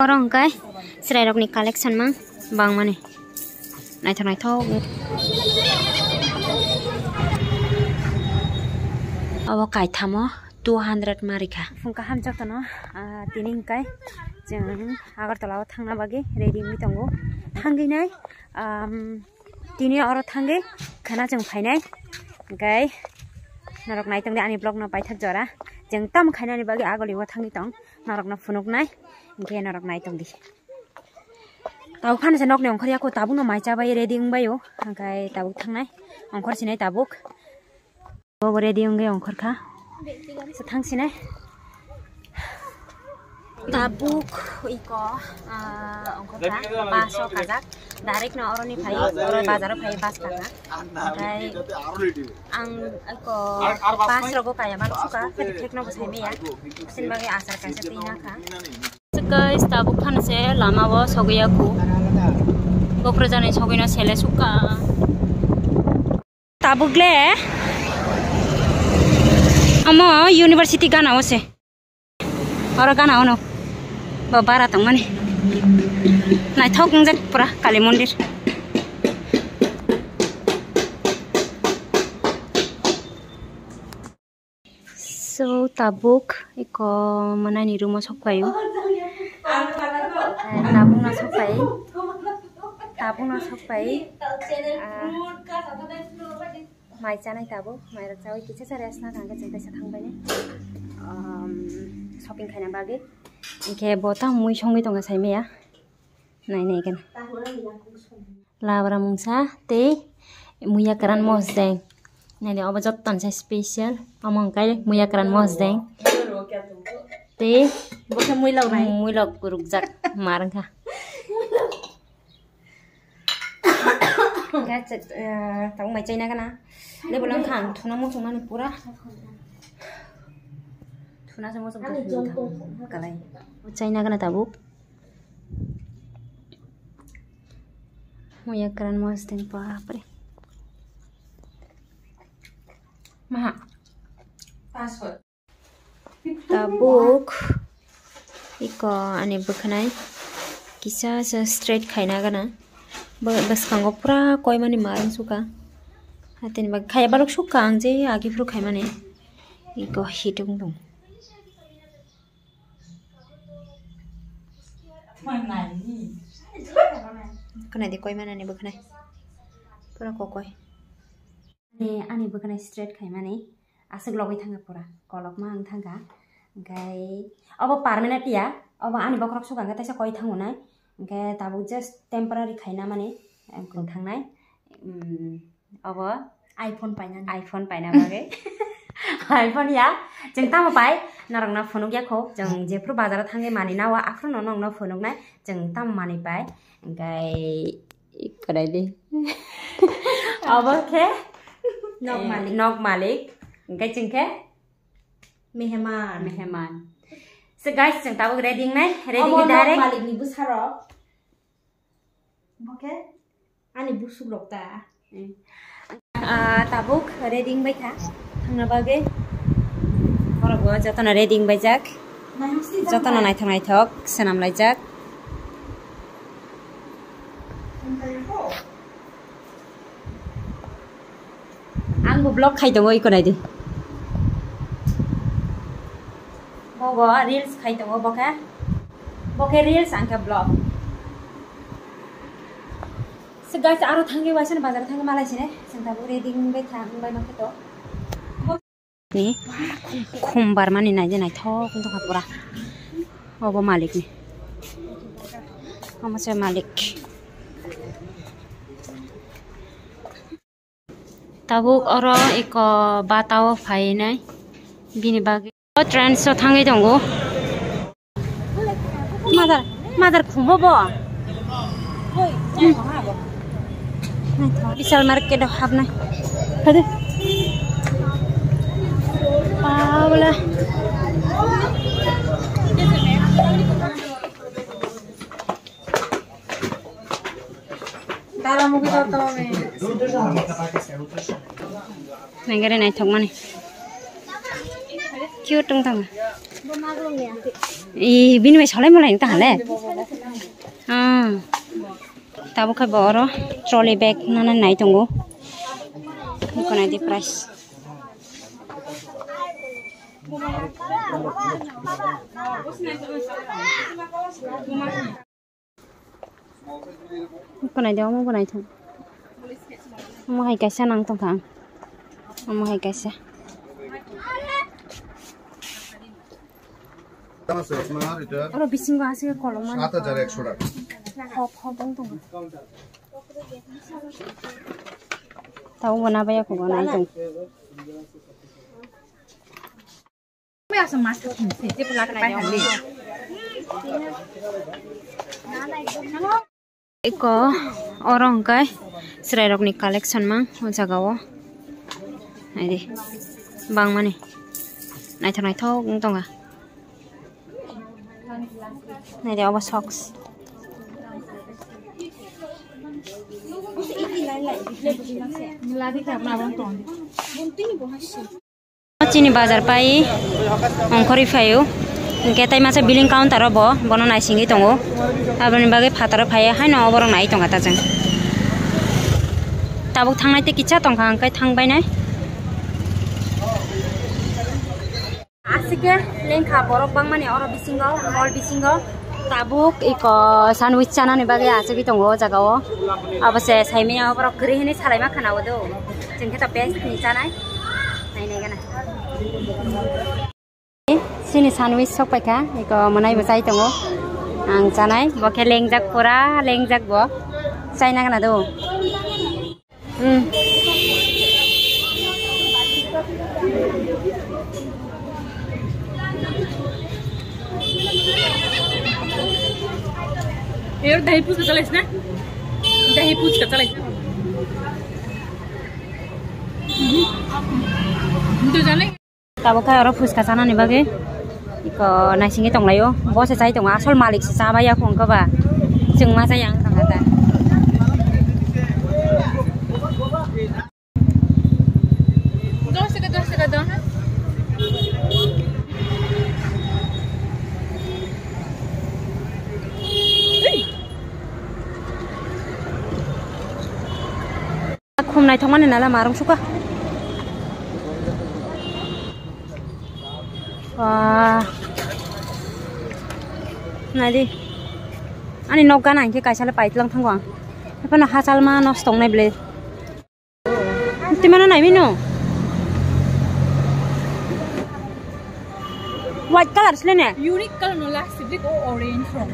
Orang kai serai rok ni collection mang bang mana naik thok awo kai thamo 200 marika fungka hamjak tono tining kai jeng agartala thangna bagi ready mi tongo thangi nai tini oro thangi khana jeng phainai kai narok nai tong ani blog na pai thak jora jeng tam khaina ni bagi agoli wa thangi tong narok na funuk nai ge narok nai tong di tau khan se nok ne ongkhria ko tabu no mai cha bai ready ngbayo kai tabu thangnai ongkhor sinai tabuk bo ready ngge ongkhor kha se thangsinai tabuk iko ongkhor kha baso kajak direct no oroni phai oro bazar phai bas kanga kai ang iko pas rogo kaya man suka tekno ko saime ya sin bagi asar kaisa tina kha guys tabuk khan se lama wo sogiya ku gopro jane sogina sele suka tabuk le amo university gana ose oro gana ono babara tong mani nai thok njak pura kali mondir so tabuk iko mana ni rumo sokpayu tabuk na sokpai mai chanai tabuk mai ra chawi kicha sare asna thangga jeng kaisa thangbai ne shopping khaina bagi ke bota mui songi tonga saime ya nai nei kan labra mungsa te muya karan mos deng nai ne oba jottan sa special among kai muya karan mos deng te boka mui log rukjak marang kha ga tang mai chaina kana le bolang khang thuna mo chungna ni pura thuna se mo chungna kalai chaina kana tabuk muya karan mos deng papre maha password tabuk iko ani bukhnai kisa sa straight khaina gana bas kango pura koi mani marin suka hatin bag khaya balok suka angje agi fru khai mane iko hitung dong kana di koi mana ni bukhnai pura kokoi ani bukhnai straight khai mane asuk logai thanga pura kolok ma ang thanga gai abo permanent ya abo ani bakrok suka ga taisa koi thangunai gai tabu just temporary khaina mane kong thangnai abo iphone paina bage iphone ya jeng tamo pai narang na phone ya kho jeng jefru bazar thange mani nawa akhro no nong no phone nai jeng tam mani pai gai kadai di abo ke nok malik gai jeng ke meheman so guys jeng tabu ready nai ready direct malik ni busaro oke ani busuk lokta tabuk ready bai tha thangna bage orogo jotona ready bai jak jotona nai thok senam lai jak angbo blog khai dongo iko nai di bogo reels khai dongo boke reels angka blog so guys aro thangi wasan bazar thangi malai sine senta bu ready bai thang bai ma kheto ni khumbar mani nai je nai thok ndo kapura obo malik ni amase malik tabuk oro iko batao phai nai bini bagi trend so thangi dongo mother khumbo bo Vishal market habna hade Paula Tara mugi to me Nengare nai thok mane cute tung tang 이 비누에 설레 몰라 인다 할래 tabu khai boro trolley bag nana nai tongo ko na di price ko na di mo ko na thong mo hai kaisa nang tong thang mo hai kaisa aro bisingo ase kolom 7100 টাকা hop dong tong tahu mana bayar ko na itong May asa mas di pula ka na hali iko orang kai serai rok ni collection mang o jaga o ai di bang mani nai thok tong ga nai di aba socks Chini bazar pai ongkori fayu ketai masa billing counter bo bono nai singi tongo abani bage phatar phaya haino oborong nai tonga ta jeng tabuk thangnai te kicha tongkha angkai thangbai nai asike lengkha borok bangmani oro bisingo mall bisingo tabuk iko sandwich chana ni bage asigi tongo jagao abase saimina borok grihini salai ma khana wodo jengke ta best ni chanai nai nai gana sini sandwich sok paika iko manai bo chai tongo ang chanai bo ke lengjak pura lengjak bo chaina gana do Air dahi puchka chalais na dahi puchka chalais tu jane tabo kai oro fuska chana ni bage iko naisingi tonglayo bo se chai tonga asol malik se chaba ya khong ka ba jeng ma sayang tanga ta dos ka do khum nai thong mane nala marung suka wah nadi ani noga nang ke kaisale paitlang thangwang epana hasal ma nostong nai ble timana nai mino white color slene unique color no la siblik o orange from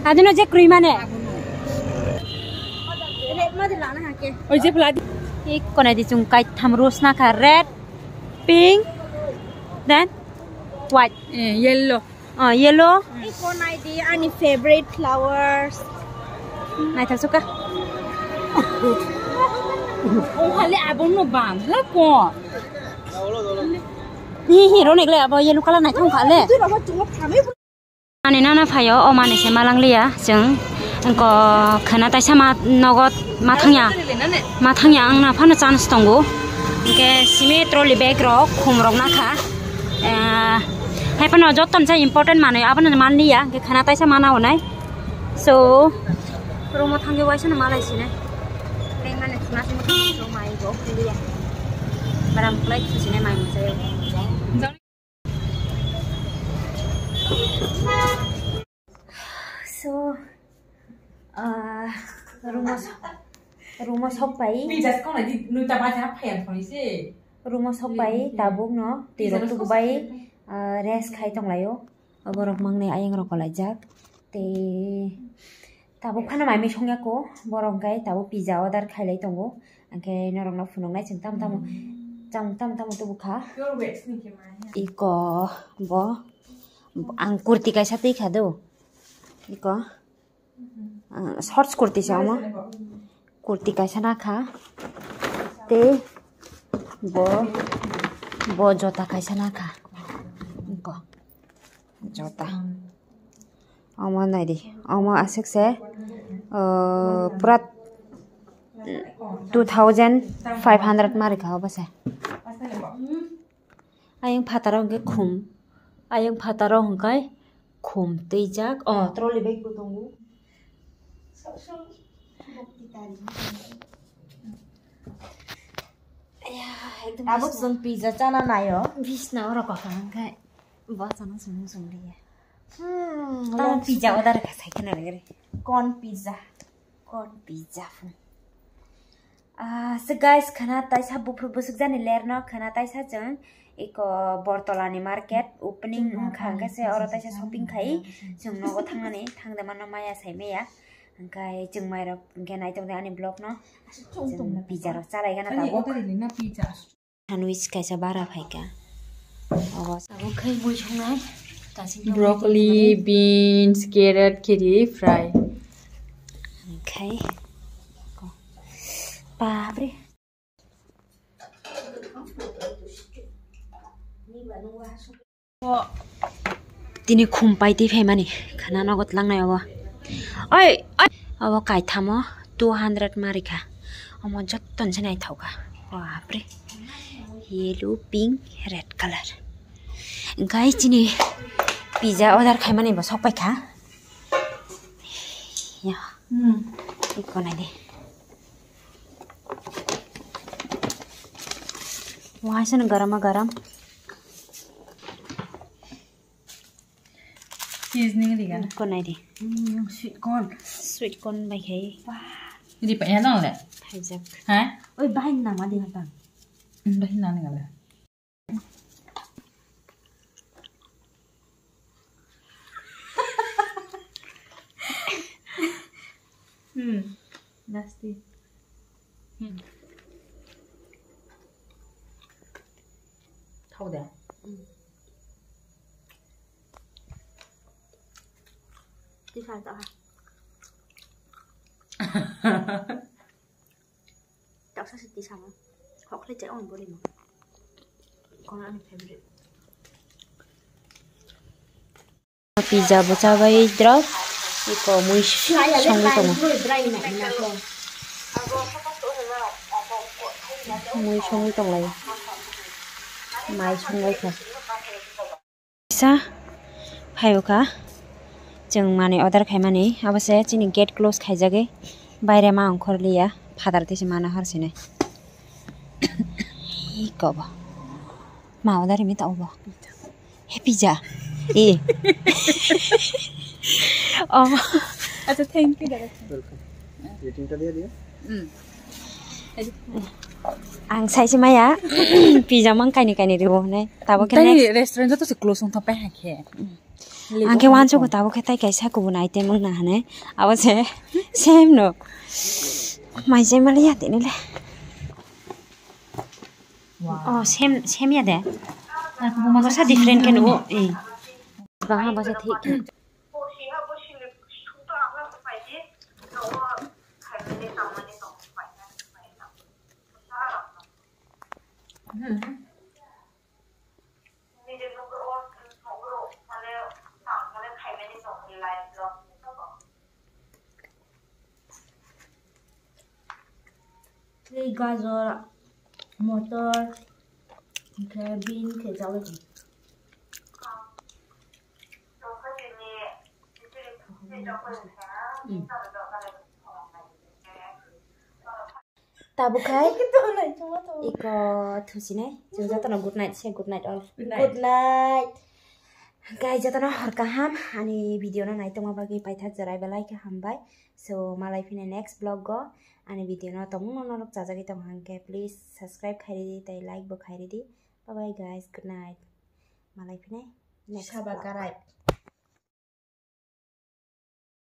adino je cream ane oi je pula ik kone di chung kai tham rose na ka red pink then white yellow yellow Iko na di ani favorite flowers. nai thak suka o hale abon no bam la ko ni hero nek le abo yellow color nai thong kha le Tu rawa tunga phame ani nana phayo o mane se malang liya jeng engko khana tai sama nogot mathangya angna phana chance tongo ke sime trolley bag ro khumrok na kha hai pano jotom cha important mane abana man liya ke khana tai sama na honai so romo thangge waisa na malai sine ke mane thuna sime so mai go liya baram plate sine mai masayo so rumah sopai just ko na di nu ta ba ja phayan phoni se rumah sopai tabuk no tirok tu bai res khai tong layo borok mangne ayeng rok laijak te tabuk phana mai mi songya ko borok gai tabuk pizza order khai lai tongo angke norok no phunong nai chang tam tu bukha your weights ni ke ma iko bo ang kurti kaisa tei khado iko shorts kurti sama kurti kaisa na kha te bo jota kaisa na kha iko jota ama nai di ama asik se pura 2500 mari kha base Ayang pataro hangke khum. Ayang pataro hangkai khum teijak. Oh, trolley bag bu tongu. Abuk sung pizza chana nayo. Bisna ora kok hangkai. Bacana sung dia. Ta pizza order ka sai kana re. Corn pizza. Corn pizza fu. So guys khana taisa bupru busuk jani lerna khana taisa jang eko bortolani market opening khanga se ora taisa shopping khai jung no thangani thangda mana maya sai meya angkai jung mai rok genai tong ani blog no pizza ro chalai gana tabo na pizza. sandwich kaisa bara phaika awas abo khai bui songnai Broccoli, beans, carrot, kiri, fry. Okay. Babre. Tini khumpai ti phemani khana nagot langnai abo. Oi, abo kai thamo 200 marika. Amo jotton chenai thauka. Babre. Yellow, pink, red color. Guys, tini pizza order khaimani ba sopai kha. Ya. Iko nai de. Wah, sana garam. Seasoning di kan? Con này đi. Sweet corn bay khai. Jadi pak ya dong le. Phải giặc. Hả? Ôi ba hình nào mà đi hả bạn? Dah hilang ni kala. Nasty. Thâu đấy. Đi phải tạo hả? Tạo sao sẽ đi sao không? Họ có thể chạy ổn bố đi mà. Con ăn favorite. Pizza bố cha vay drop. Iko muy xong cái tông. Muy xong cái tông này. Mai xong cái kìa. Sa? Hay cả? Chừng mà này order khai mà này, अब से चीनी gate close खाई जागे, बाहर में अंकुर लिया, फादर ते से माना हर से ने, ये कब, माँ order में तो अब, है पिज़्ज़ा, ये, अच्छा thank you दादा। रेटिंग टा दिया दिया? Ang say si Maya, pizza mang kaini ribo ne, tabo ke next. Restaurant tu se close ung sampai hake. Ang ke wan cho ko tabo ke tai kaisa ko bunai te mang na hane, अब से same no, mai se malia te ne le. Oh same ya de. Masa different kan wo, bahan bahasa ठीक. गाजर मटर ओमफ्राय बिन जाबाय ताबुखाय इको थुसिने जों जतन गुड नाइट से good night all good night guys जतन हरका हाम अनि भिडियो न नाइ तंग बागै पाइथा जराय बेलाय के हामबाय सो मालाय फिने नेक्स्ट ब्लॉग गो अनि भिडियो न तंग न नक जाजागै तंग हांके प्लीज सब्सक्राइब खाइरि दी तै लाइक बो खाइरि दी bye bye guys good night मालाय फिने नेक्स्ट Sabar karai.